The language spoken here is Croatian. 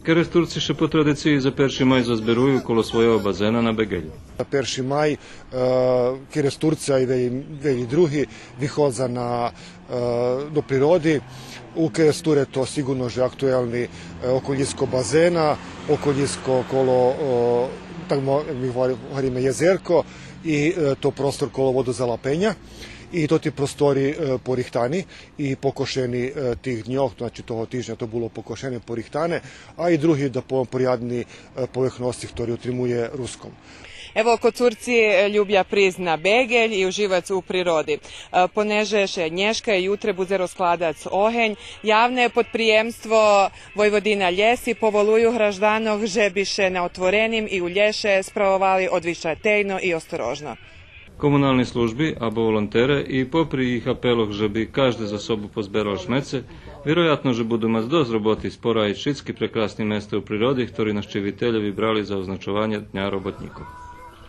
Керес турці ще по традиції за 1 май зазбирують коло свого базена на Бегелі. На 1 май Керес Турця і велі drugi vychodza do prirodi. U Kerestur je to sigurno že aktuelni okoljisko bazena, okoljisko kolo, tako mi govorimo jezerko i to prostor kolo vodozalapenja. I to ti prostori porihtani i pokošeni tih dnjov, znači toho tižnja to bilo pokošene porihtane, a i drugi da porjadni povrchnosti, ktorý utrimuje Ruskom. Evo, ko Turci ljubja prizna Begelj i uživac u prirodi. Ponežeše Nješka i jutre bude rozkladac ohenj. Javne podprijemstvo Vojvodina Ljesi povoluju hraždanog žebiše na otvorenim i u Lješe spravovali odvišatejno i ostorožno. Komunalni službi або волонтери і попри їх апелах, żeby każdy za sobą pozbierał szmece, вірогатно, że будуть мати до зроботи спора і wszystkie прекрасні міста у природі, які наші вітелі вибрали за означування Дня роботників.